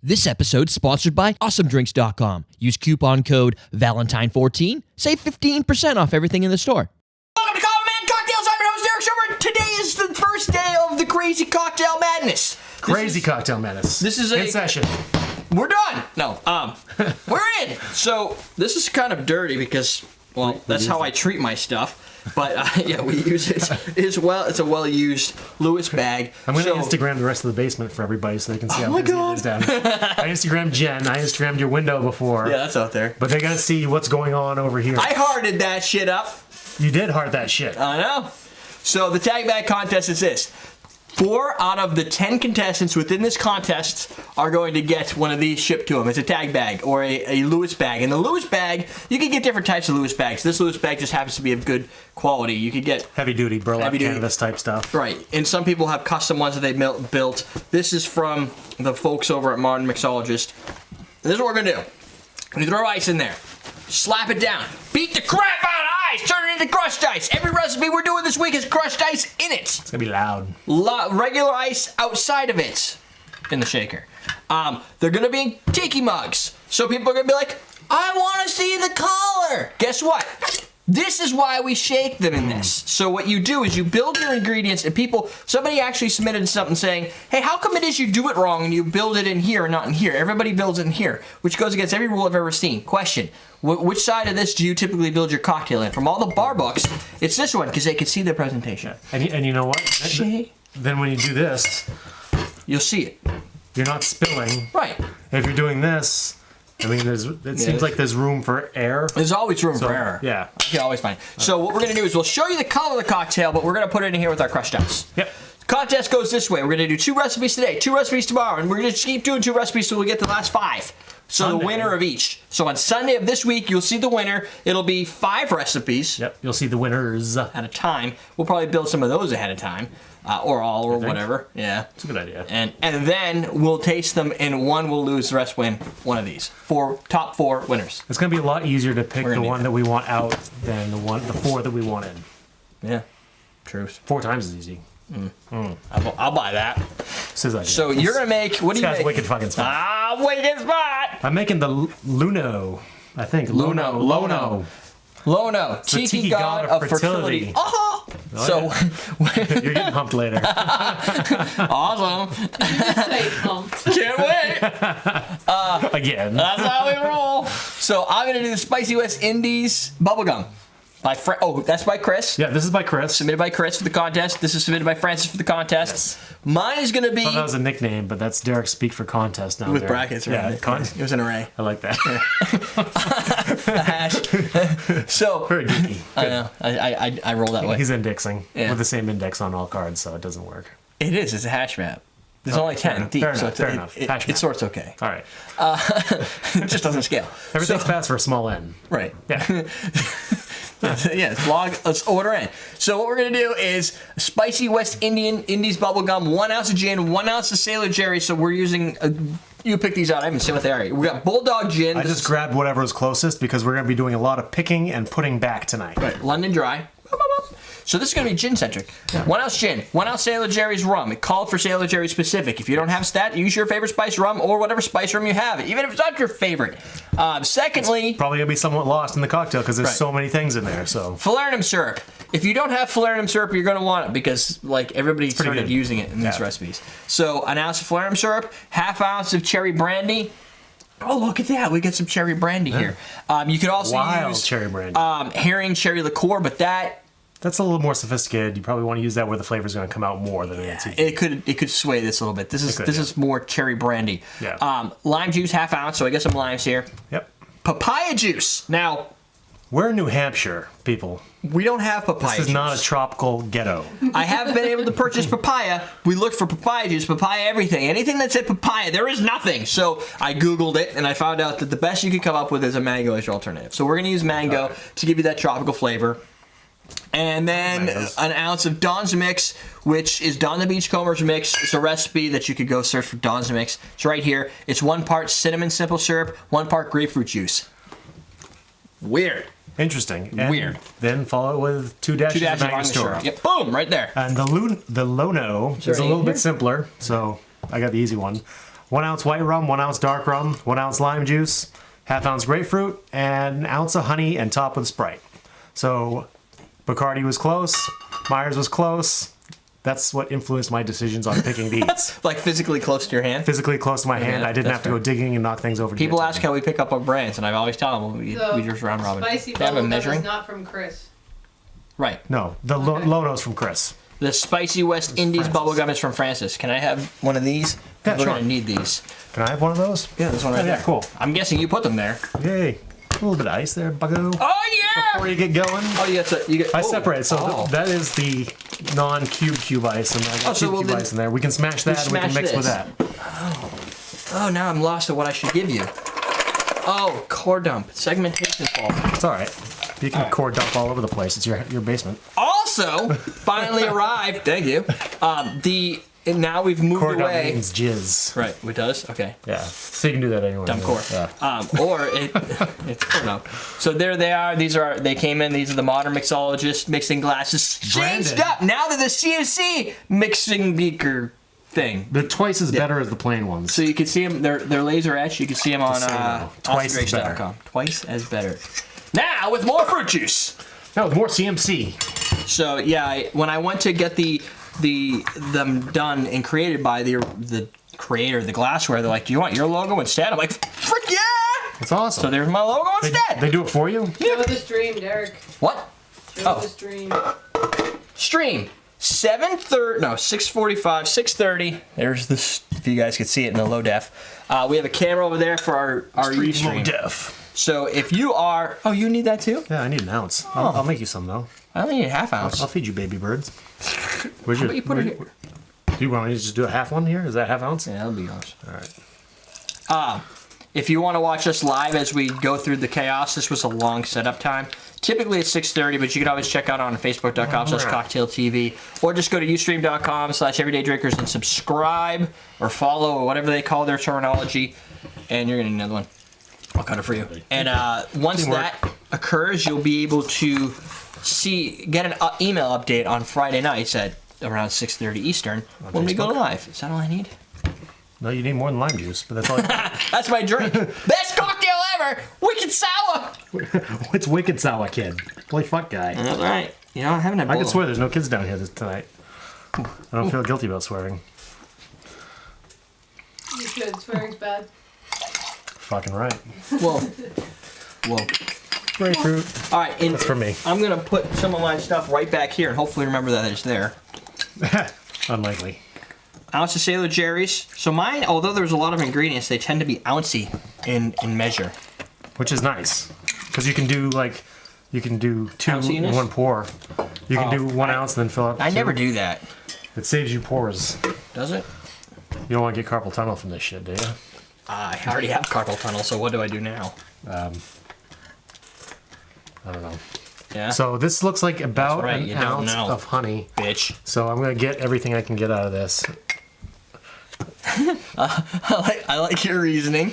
This episode is sponsored by AwesomeDrinks.com. Use coupon code Valentine14. Save 15% off everything in the store. Welcome to Common Man Cocktails. I'm your host, Derek Sherman. Today is the first day of the Crazy Cocktail Madness. Cocktail Madness. This is in session. We're done. No, we're in. So this is kind of dirty because, well, that's how I treat my stuff. But yeah, we use it as well. It's a well-used Lewis bag. I'm going to Instagram the rest of the basement for everybody so they can see how busy it is down here. I Instagrammed Jen. I Instagrammed your window before. Yeah, that's out there. But they got to see what's going on over here. I hearted that shit up. You did heart that shit. I know. So the tag bag contest is this. 4 out of the 10 contestants within this contest are going to get one of these shipped to them. It's a tag bag or a Lewis bag. And the Lewis bag, you can get different types of Lewis bags. This Lewis bag just happens to be of good quality. You could get heavy duty, burlap canvas type stuff. Right. And some people have custom ones that they built. This is from the folks over at Modern Mixologist. This is what we're going to do. We throw ice in there. Slap it down. Beat the crap out of ice. Turn it into crushed ice. Every recipe we're doing this week has crushed ice in it. It's going to be loud. Regular ice outside of it in the shaker. They're going to be in Tiki mugs. So people are going to be like, I want to see the color. Guess what? This is why we shake them in this. So what you do is you build your ingredients and somebody actually submitted something saying, hey, how come it is you do it wrong and you build it in here and not in here? Everybody builds it in here, which goes against every rule I've ever seen. Question, which side of this do you typically build your cocktail in? From all the bar books, it's this one because they can see the presentation. And you know what? Then when you do this, you'll see it. You're not spilling. Right. If you're doing this, I mean, it seems like there's room for air. There's always room for error. Yeah. You can always find it. So what we're going to do is we'll show you the color of the cocktail, but we're going to put it in here with our crushed ice. Yep. The contest goes this way. We're going to do 2 recipes today, 2 recipes tomorrow, and we're going to keep doing 2 recipes till we get the last 5. So Sunday. The winner of each. So on Sunday of this week, you'll see the winner. It'll be 5 recipes. Yep. You'll see the winners. At a time. We'll probably build some of those ahead of time. Or all, or whatever. Yeah. It's a good idea. And then we'll taste them, and one will lose, the rest win one of these. Top 4 winners. It's going to be a lot easier to pick the one that we want out than the 4 that we want in. Yeah. Truth. 4 times as easy. I'll buy that. So you're going to make, what do you make? Wicked fucking spot. Wicked spot! I'm making the Lono, I think. Lono. Tiki god of fertility. Oh, so you're getting humped later. Awesome. Can't wait. Again. That's how we roll. So I'm gonna do the Spicy West Indies Bubblegum. That's by Chris. Yeah, this is by Chris. Submitted by Chris for the contest. This is submitted by Francis for the contest. Yes. Mine is going to be... I thought that was a nickname, but that's Derek speak for contest now. With brackets, right? Yeah, it was an array. I like that. A hash. So... Very geeky. I know. I roll that way. He's indexing with the same index on all cards, so it doesn't work. It is. It's a hash map. There's only 10 deep, fair enough. It sorts okay. All right. It just doesn't scale. Everything's fast for a small n. Right. Yeah. Yeah, let's order in. So what we're going to do is Spicy West Indies Bubblegum, 1 ounce of gin, 1 ounce of Sailor Jerry. So we're using... you pick these out. I haven't seen what they are. We got Bulldog Gin. I just grabbed whatever was closest because we're going to be doing a lot of picking and putting back tonight. Right. London Dry. So this is going to be gin-centric. 1 ounce gin, 1 ounce Sailor Jerry's rum. It called for Sailor Jerry specific. If you don't have that, use your favorite spice rum or whatever spice rum you have, even if it's not your favorite. Secondly... It's probably going to be somewhat lost in the cocktail because there's so many things in there. So Falernum syrup. If you don't have Falernum syrup, you're going to want it because everybody started using it in these recipes. So 1 ounce of Falernum syrup, ½ ounce of cherry brandy. Oh, look at that. We got some cherry brandy here. You could also use cherry brandy. herring cherry liqueur, but that's a little more sophisticated. You probably want to use that where the flavor's going to come out more than in Tiki. It could sway this a little bit. This is more cherry brandy. Yeah. Lime juice, ½ ounce. So I got some limes here. Yep. Papaya juice. Now, we're in New Hampshire, people. We don't have papaya juice. This is not a tropical ghetto. I have been able to purchase papaya. We looked for papaya juice, papaya everything. Anything that said papaya, there is nothing. So I Googled it, and I found out that the best you could come up with is a mango as your alternative. So we're going to use mango to give you that tropical flavor. And then 1 ounce of Don's Mix, which is Don the Beachcomber's Mix. It's a recipe that you could go search for Don's Mix. It's right here. It's 1 part cinnamon simple syrup, 1 part grapefruit juice. Weird. Interesting. And weird. Then follow it with 2 dashes of Angostura. Yep, boom, right there. And the Lono is a little bit simpler, so I got the easy one. 1 ounce white rum, 1 ounce dark rum, 1 ounce lime juice, ½ ounce grapefruit, and an ounce of honey, and top with Sprite. So Bacardi was close, Myers was close. That's what influenced my decisions on picking these. Like physically close to your hand? Physically close to my hand. I didn't have to go digging and knock things over. People ask how we pick up our brands, and I always tell them we just round robin. Spicy They have a bubblegum measuring? is not from Chris. Right. No, the Lono's from Chris. The Spicy West Indies bubblegum is from Francis. Can I have one of these? Yeah, We're sure. going to need these. Can I have one of those? Yeah, this one right there. Yeah, cool. I'm guessing you put them there. Yay. A little bit of ice there, buggo. Oh, yeah! Before you get going. Oh, you get. I oh. separate. So Oh. that is the non-cube ice, and I got so cube ice in there. We can smash that, and we can smash mix with this. that. Oh, now I'm lost at what I should give you. Oh, core dump. Segmentation fault. It's all right. You can core dump all over the place. It's your basement. Also, finally arrived. Thank you. Now we've moved Core dump away. means jizz. Right, it does? Okay. Yeah. So you can do that anywhere. Dumb core. Yeah. Or it's core dump. So there they are. They came in. These are the modern mixologist mixing glasses. Changed Brandon. up. Now they're the CNC mixing beaker thing. They're twice as better as the plain ones. So you can see them. They're laser etched. You can see them on so you know, twice as better. awesomegrace.com. Twice as better. Now with more fruit juice. No, more CMC. So yeah, when I went to get them done and created by the creator of the glassware, they're like, "Do you want your logo instead?" I'm like, "Frick yeah!" That's awesome. So there's my logo instead. They do it for you? Show the stream, Derek. What? Show the stream. Stream 6:45, 6:30. There's this. If you guys could see it in the low def, we have a camera over there for our stream. Low def. So if you are, you need that too? Yeah, I need an ounce. I'll make you some though. I only need a half ounce. I'll feed you baby birds. Where's How about you put it here? Do you want me to just do a half one here? Is that half ounce? Yeah, that'll be yours. All right. If you want to watch us live as we go through the chaos, this was a long setup time. Typically it's 6:30, but you can always check out on facebook.com/cocktailtv, or just go to ustream.com/everydaydrinkers and subscribe or follow or whatever they call their terminology, and you're gonna need another one. I'll cut it for you. And once that occurs, you'll be able to get an email update on Friday nights at around 6:30 Eastern when we go live. Is that all I need? No, you need more than lime juice, but that's all. That's my drink. Best cocktail ever. Wicked sour. It's wicked sour, kid. Play fuck guy. That's right. You know, I haven't had. I can swear there's no kids down here tonight. I don't feel guilty about swearing. You should. Swearing's bad. Fucking right. Whoa. Grapefruit. All right. That's for me. I'm gonna put some of my stuff right back here and hopefully remember that it's there. Unlikely. Ounce of Sailor Jerry's. So mine, although there's a lot of ingredients, they tend to be ouncy in measure. Which is nice, because you can do two Ounciness? in one pour. You can do 1 ounce and then fill up. I two. never do that. It saves you pours. Does it? You don't want to get carpal tunnel from this shit, do you? I already have carpal tunnel, so what do I do now? I don't know. Yeah. So this looks like about right, an you don't ounce know. of honey. Bitch. So I'm gonna get everything I can get out of this. I like your reasoning.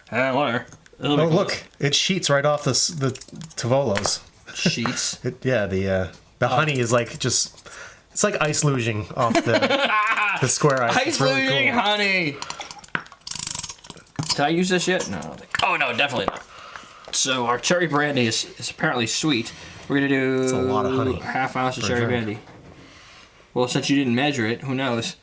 Whatever. Oh look, it sheets right off the Tavolos. Sheets. The honey is like it's like ice luging off the square ice. Ice It's really luging cool. honey. Did I use this yet? No. Oh no, definitely not. So our cherry brandy is apparently sweet. We're gonna do a lot of honey half ounce of for a cherry drink. brandy. Well, since you didn't measure it, who knows?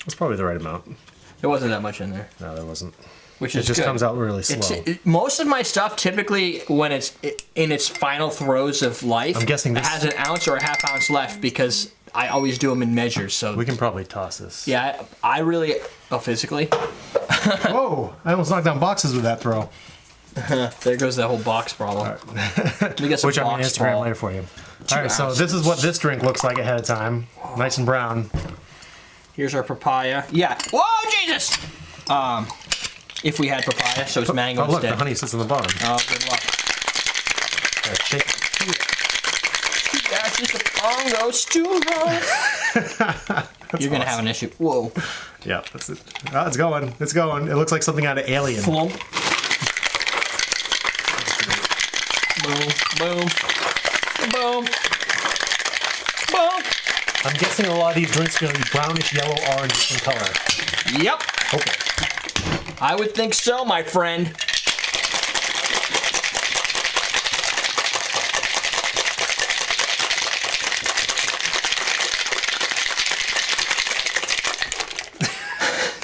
That's probably the right amount. There wasn't that much in there, No, there wasn't. which It is just good. comes out really slow. Most of my stuff, typically, when it's in its final throes of life, I'm guessing this- it has an ounce or a half ounce left because I always do them in measures. So We can probably toss this. yeah, I really physically. Whoa! I almost knocked down boxes with that throw. There goes that whole box problem. Let me get some Which I'm gonna box Instagram ball. later for you. All right, so ounces. this is what this drink looks like ahead of time. Nice and brown. Here's our papaya. Yeah. Whoa, Jesus! If we had papaya, so it's mango Oh look, instead. the honey sits on the bottom. Oh, good luck. All right, shake it. That's just a goes too high. You're gonna have an issue. Whoa. Yeah, that's it. Oh, it's going. It's going. It looks like something out of Alien. Flump. Boom. Boom. Boom. Boom. I'm guessing a lot of these drinks are going to be brownish, yellow, orange in color. Yep. Okay. I would think so, my friend.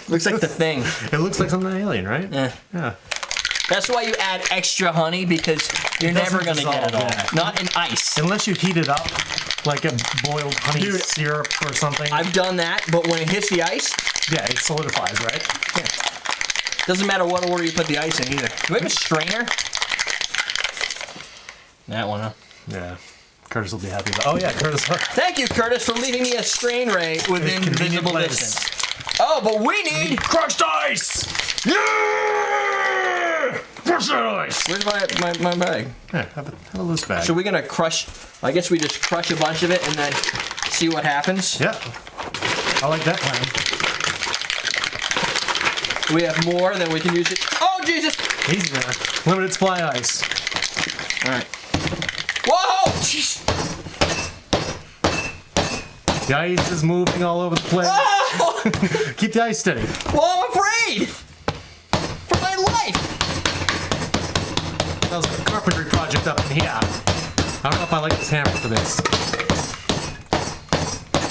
Looks like the thing. It looks like something alien, right? Yeah. That's why you add extra honey, because you're never going to get it all. Yeah. Not in ice. Unless you heat it up like a boiled honey Dude, syrup or something. I've done that, but when it hits the ice, Yeah, it solidifies, right? doesn't matter what order you put the ice in either. Do we have a strainer? That one, huh? Yeah. Curtis will be happy about. Oh yeah, Curtis. Thank you, Curtis, for leaving me a strain ray within Convenient visible place. distance. Oh, but we need Crushed ice! Yeah! Crushed ice! Where's my bag? Yeah, have a loose bag. So we're gonna crush. I guess we just crush a bunch of it and then see what happens. Yeah. I like that plan. We have more, then we can use it. Oh Jesus! Easy there. Limited supply ice. All right. Whoa! Jeez. The ice is moving all over the place. Oh! Keep the ice steady. Well, I'm afraid for my life. That was a carpentry project up in here. I don't know if I like this hammer for this.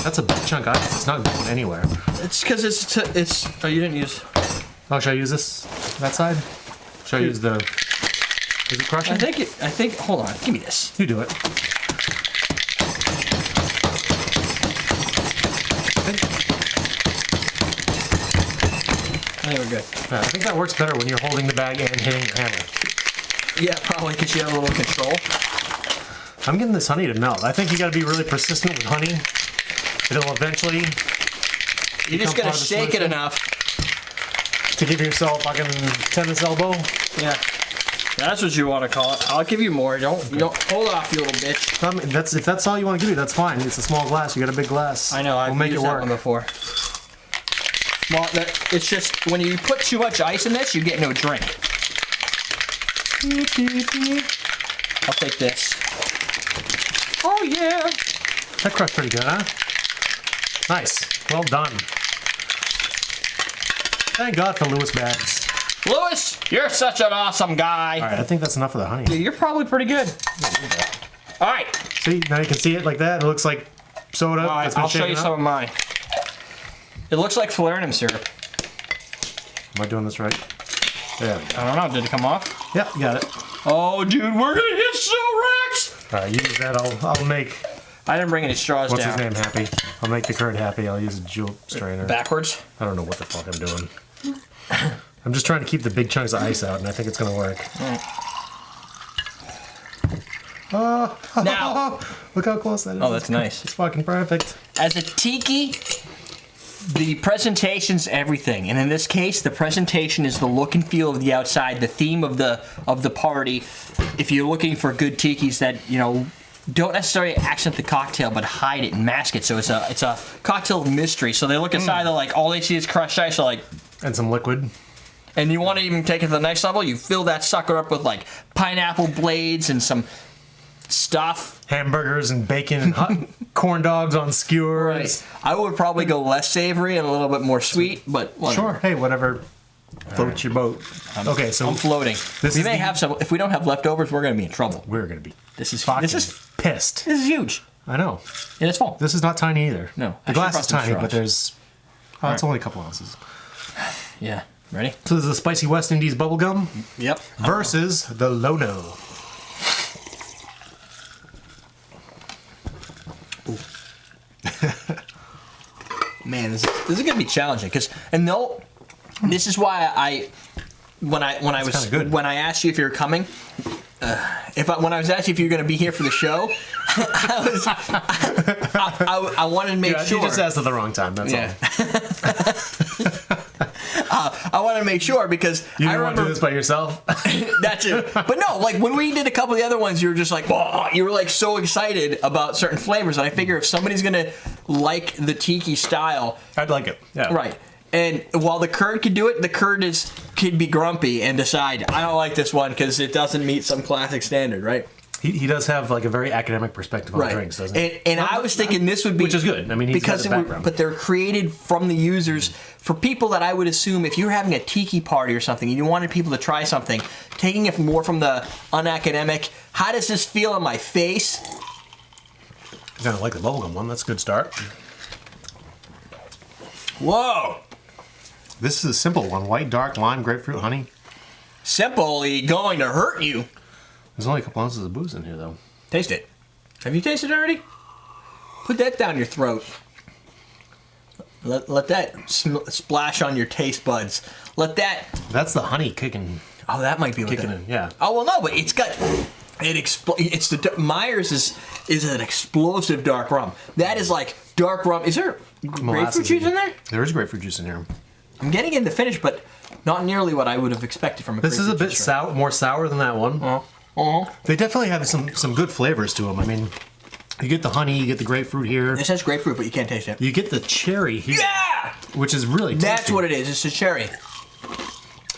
That's a big chunk of ice. It's not going anywhere. It's because it's. Oh, you didn't use. Oh, should I use this? That side? Should I use the... Is it crushing? I think. Hold on. Give me this. You do it. I think we're good. Yeah, I think that works better when you're holding the bag and hitting your hammer. Yeah, probably because you have a little control. I'm getting this honey to melt. I think you got to be really persistent with honey. It'll eventually You're just gonna shake it enough. to give yourself fucking tennis elbow. Yeah. That's what you want to call it. I'll give you more. Don't hold off, you little bitch. I mean, if that's all you want to give me, that's fine. It's a small glass. You got a big glass. I know. I've We'll make it used that work. one before. Well, it's just when you put too much ice in this, you get no drink. I'll take this. Oh yeah. That crushed pretty good, huh? Nice. Well done. Thank God for Lewis bags. Lewis, you're such an awesome guy. All right, I think that's enough of the honey. Yeah, you're probably pretty good. All right. See, now you can see it like that. It looks like soda. All right, that's been I'll show you shaken some up. of mine. It looks like Falernum syrup. Am I doing this right? There we go. I don't know. Did it come off? Yep, you got it. Oh, dude, we're gonna get so wrecked. All right, use that. I'll make I didn't bring any straws what's down. his name happy. I'll make the curd happy. I'll use a jewel strainer. Backwards. I don't know what the fuck I'm doing. I'm just trying to keep the big chunks of ice out, and I think it's gonna work. Now, Look how close that is. oh, that's nice. It's fucking perfect. As a tiki, the presentation's everything, and in this case, the presentation is the look and feel of the outside, the theme of the party. If you're looking for good tikis that don't necessarily accent the cocktail, but hide it and mask it, so it's a cocktail of mystery. So they look inside, they're like, all they see is crushed ice, so like, And some liquid. and you want to even take it to the next level, you fill that sucker up with like pineapple blades and some stuff. Hamburgers and bacon and hot corn dogs on skewers. I would probably go less savory and a little bit more sweet, but whatever. Sure. Hey, whatever floats your boat. Okay, so I'm floating. This We is may the- have some. If we don't have leftovers, we're gonna be in trouble. we're gonna be This is fucking this pissed. is huge, I know. and it's full. This is not tiny either. No, The I glass should've is brought some tiny, but straws. there's... Oh, it's only a couple ounces. Yeah, ready? So this is the Spicy West Indies Bubblegum Yep. versus the Lono. Man, this is gonna be challenging because this is why when I was kinda good. when I asked you if you were coming. When I was asking if you were going to be here for the show, I wanted to make sure. You just asked at the wrong time, that's Yeah. all. I wanted to make sure because You I didn't want to remember do this by yourself? that's it. But no, like when we did a couple of the other ones, you were just like, "Whoa," you were like so excited about certain flavors. And I figure if somebody's gonna like the tiki style, I'd like it. Yeah. right? And while the curd could do it, the curd could be grumpy and decide I don't like this one because it doesn't meet some classic standard, right? He does have like a very academic perspective on drinks, doesn't he? And I was thinking this would be... Which is good. I mean, he's got his background. But they're created from the users for people that I would assume if you're having a tiki party or something and you wanted people to try something, taking it more from the unacademic, how does this feel on my face? I kind of like the bubblegum one. That's a good start. Whoa! This is a simple one. White, dark, lime, grapefruit, honey. Simply going to hurt you. There's only a couple ounces of booze in here, though. Taste it. Have you tasted it already? Put that down your throat. Let that splash on your taste buds. Let that... That's the honey kicking. Oh, that might be what Kicking in, yeah. Oh, well, no, but it's got... It's the... Myers is an explosive dark rum. That is like dark rum. Is there grapefruit juice in there? There is grapefruit juice in here. I'm getting in the finish, but not nearly what I would have expected from a This is a bit juice sour, more sour than that one. They definitely have some good flavors to them. I mean, you get the honey, you get the grapefruit here. It says grapefruit, but you can't taste it. You get the cherry here. Yeah! Which is really tasty. That's what it is. It's the cherry.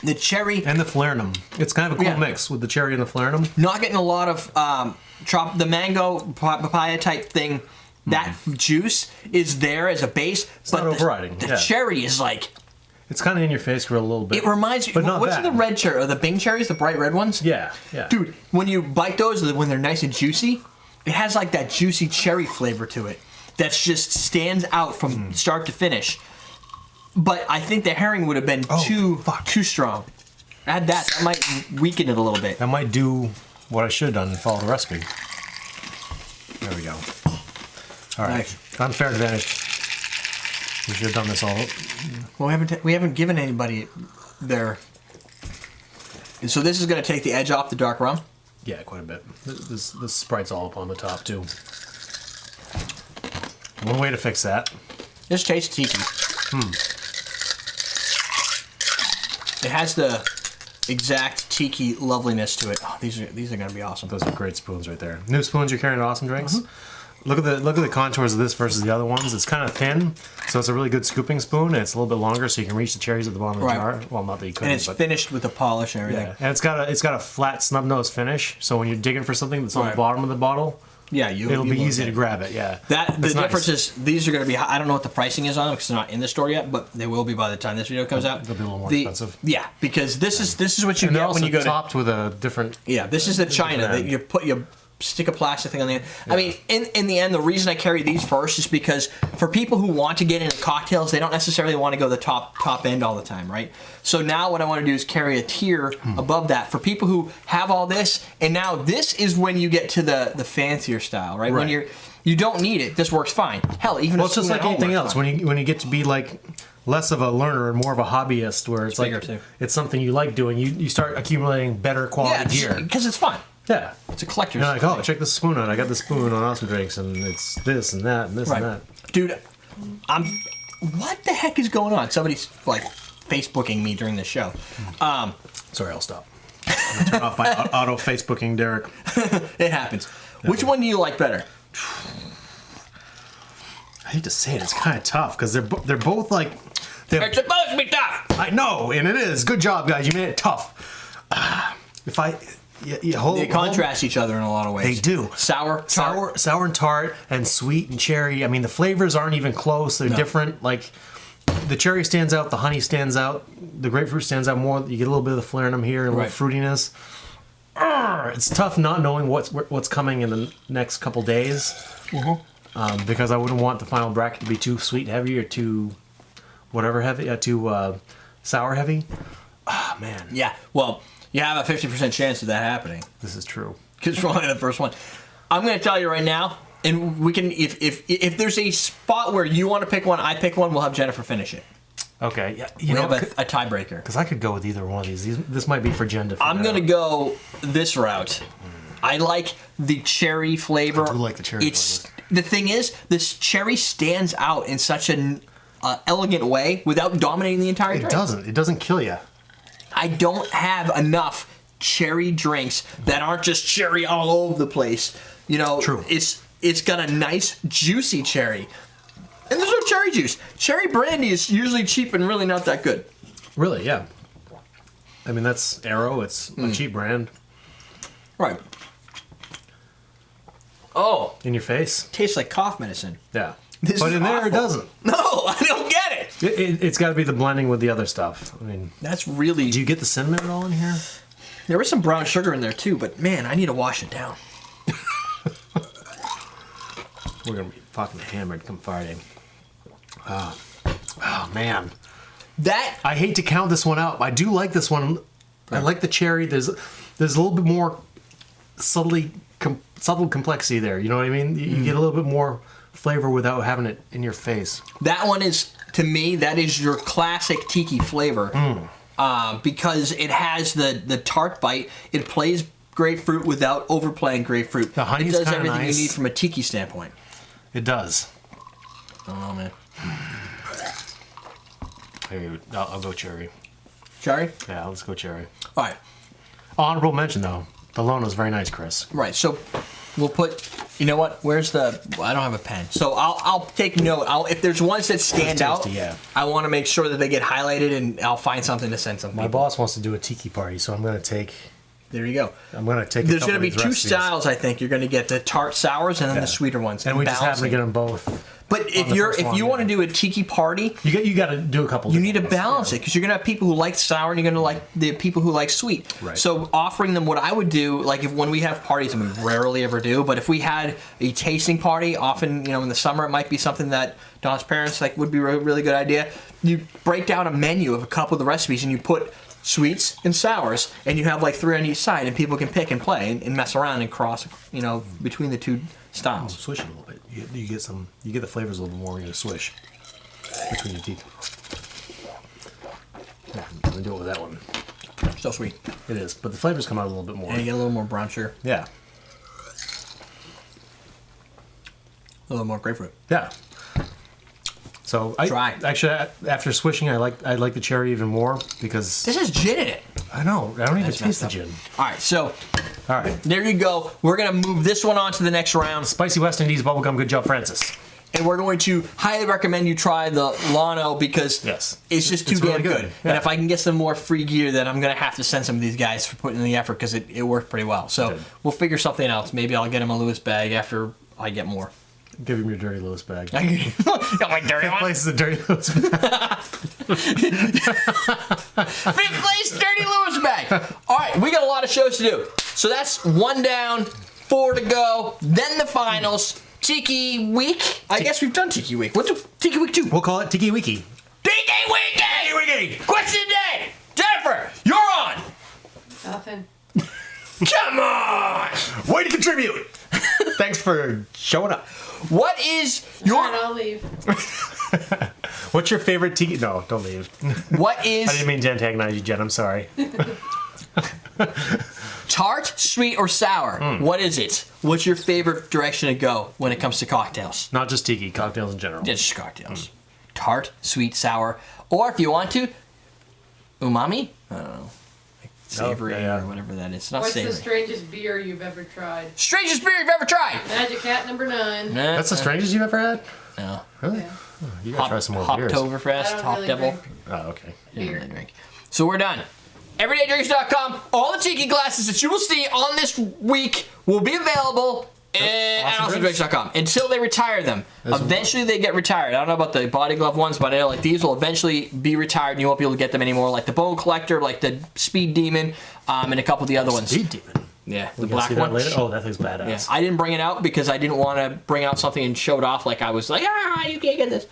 The cherry. And the Falernum. It's kind of a cool mix with the cherry and the Falernum. Not getting a lot of the mango papaya type thing. That juice is there as a base, but not overriding. The cherry is like... It's kind of in your face for a little bit. It reminds me... But not what's bad. the red cherry? Or the Bing cherries, the bright red ones? Yeah, yeah. Dude, when you bite those, when they're nice and juicy, it has like that juicy cherry flavor to it that just stands out from start to finish. But I think the herring would have been too strong. Add that. That might weaken it a little bit. That might do what I should have done and follow the recipe. There we go. All right. Nice. Unfair advantage. We should have done this all. Well, we haven't given anybody their... So this is going to take the edge off the dark rum? Yeah, quite a bit. This Sprite's all up on the top, too. One way to fix that. Just taste Tiki. It has the exact Tiki loveliness to it. Oh, these are going to be awesome. Those are great spoons right there. New spoons you're carrying at Awesome Drinks. Look at the contours of this versus the other ones. It's kind of thin, so it's a really good scooping spoon. And it's a little bit longer, so you can reach the cherries at the bottom of the jar. Well, not that you couldn't. And it's finished with the polish and everything. Yeah, and it's got a flat snub nose finish. So when you're digging for something that's on the bottom of the bottle, it'll be easy to grab it. Yeah. The difference is these are going to be. I don't know what the pricing is on them because they're not in the store yet, but they will be by the time this video comes out. They'll be a little more expensive. Yeah, because this is what you And get when you go topped with a different. Yeah, this is the China that you stick a plastic thing on the end. Yeah. I mean, in the end, the reason I carry these first is because for people who want to get into cocktails, they don't necessarily want to go the top end all the time, right? So now what I want to do is carry a tier above that for people who have all this, and now this is when you get to the fancier style, right? When you don't need it, this works fine. Hell, even it's just like anything else. When you get to be like less of a learner and more of a hobbyist, where it's like it's something you like doing, you start accumulating better quality gear because it's fun. Yeah. It's a collector's thing. You're like, oh, check this spoon out. I got this spoon on Awesome Drinks, and it's this and that and this and that. Dude, what the heck is going on? Somebody's, like, Facebooking me during the show. Sorry, I'll stop. I'm going to turn off my auto Facebooking, Derek. It happens. Which one do you like better? I hate to say it. It's kind of tough, because they're both, like... It's supposed to be tough! I know, and it is. Good job, guys. You made it tough. They contrast each other in a lot of ways. They do. Sour and tart, and sweet and cherry. I mean, the flavors aren't even close. They're different. Like, the cherry stands out, the honey stands out, the grapefruit stands out more. You get a little bit of the Falernum here, a little fruitiness. It's tough not knowing what's coming in the next couple days. Because I wouldn't want the final bracket to be too sweet heavy or too whatever heavy, too sour heavy. Ah, man. Yeah, well... You have a 50% chance of that happening. This is true. Because it's only the first one. I'm going to tell you right now, and we can, if there's a spot where you want to pick one, I pick one, we'll have Jennifer finish it. Okay. Yeah. We have a tiebreaker. Because I could go with either one of these. This might be for Jen to figure I'm going to go this route. I like the cherry flavor. I do like the cherry flavor. The thing is, this cherry stands out in such an elegant way without dominating the entire drink. It doesn't kill you. I don't have enough cherry drinks that aren't just cherry all over the place. You know, True. It's got a nice juicy cherry. And there's no cherry juice. Cherry brandy is usually cheap and really not that good. Really, yeah. I mean, that's Arrow. It's a cheap brand. Right. Oh, in your face. tastes like cough medicine. Yeah. This But is in there, it awful. doesn't. No, I don't get it. It's got to be the blending with the other stuff. I mean, That's really. do you get the cinnamon at all in here? There was some brown sugar in there too, but man, I need to wash it down. We're gonna be fucking hammered come Friday. Oh man, That I hate to count this one out. I do like this one. I like the cherry. There's a little bit more subtle complexity there. You know what I mean? You get a little bit more flavor without having it in your face. that one is, to me, that is your classic tiki flavor, because it has the tart bite. It plays grapefruit without overplaying grapefruit. The honey's it does kinda everything nice. you need from a tiki standpoint. It does. Oh man, I'll go cherry. cherry. Yeah, let's go cherry. All right, Honorable mention though. The Lono's very nice, Chris. right. So we'll put. You know what? Where's the? Well, I don't have a pen, so I'll take note. If there's ones that stand out, tasty, yeah. I want to make sure that they get highlighted, and I'll find something to send some My people. boss wants to do a tiki party, so I'm gonna take. There you go. I'm gonna take. There's going to be two styles, I think. You're going to get the tart sours and then Yeah. the sweeter ones. and we just happen to balancing. get them both. But if the you're first if one, you yeah. want to do a tiki party, You got to do a couple. you need to different ones, balance yeah. it because you're going to have people who like sour and you're going to like the people who like sweet. Right. So offering them what I would do, like if when we have parties, and we rarely ever do, but if we had a tasting party, often in the summer it might be something that Don's parents would be a really good idea. You break down a menu of a couple of the recipes and you put sweets and sours, and you have like 3 on each side, and people can pick and play and mess around and cross, between the two styles. Swish it a little bit. You get some. You get the flavors a little bit more when you swish between your teeth. Yeah, I'm gonna do it with that one. So sweet, It is, but the flavors come out a little bit more. and you get a little more brown sugar, Yeah, a little more grapefruit. yeah. So Try. actually after swishing, I like the cherry even more because This has gin in it. I don't even That's taste the messed up. gin. All right, so All right, there you go. We're gonna move this one on to the next round, spicy West Indies bubblegum. Good job, Francis. and we're going to highly recommend you try the Lono because Yes. it's just too It's really damn good. good. And Yeah. if I can get some more free gear, then I'm gonna have to send some of these guys for putting in the effort because it worked pretty well. So Good. we'll figure something else. Maybe I'll get him a Lewis bag after I get more. Give him your dirty Lewis bag. Got my dirty one. Place is a dirty Lewis bag. Fifth place, Dirty Lewis bag. All right, we got a lot of shows to do. So that's 1 down, 4 to go. Then the finals. Tiki Week. I guess we've done Tiki Week. What's Tiki Week 2? We'll call it Tiki Wiki. Tiki Week! Tiki Week! Question of the day. Jennifer, you're on. Nothing. Come on. Way to contribute. Thanks for showing up. What is Alright, your I'll leave. What's your favorite tiki? No, don't leave. what I didn't is mean to antagonize you, Jen. I'm sorry. tart, sweet, or sour? What is it? What's your favorite direction to go when it comes to cocktails? Not just tiki, cocktails in general. Yeah, just cocktails. Tart, sweet, sour, or if you want to, umami. I don't know, like savory yeah. or whatever that is. It's not What's the savory. strangest beer you've ever tried? Strangest beer you've ever tried. Magic Hat number 9. That's the strangest you've ever had? No. Really? Yeah. You gotta try some more beers. Hoptoberfest, I don't Hop really Devil. drink. Oh, okay. Didn't really drink. So we're done. EverydayDrinkers.com. All the tiki glasses that you will see on this week will be available at AwesomeDrinks.com until they retire them. Eventually they get retired. I don't know about the body glove ones, but I know like these will eventually be retired and you won't be able to get them anymore. Like the Bone Collector, like the Speed Demon, and a couple of the other ones. Speed Demon. Yeah, the We can black see that one. later. Oh, that thing's badass. Yeah, I didn't bring it out because I didn't want to bring out something and show it off like I was like, you can't get this.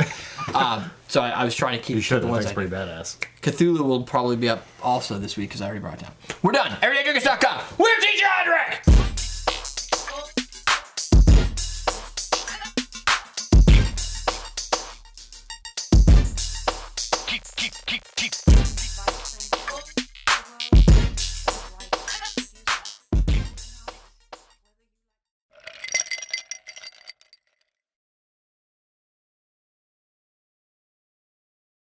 So I was trying to keep You should. the That ones thing's I pretty badass. Cthulhu will probably be up also this week because I already brought it down. We're done. EverydayDrinkers.com. We're Teacher Roderick.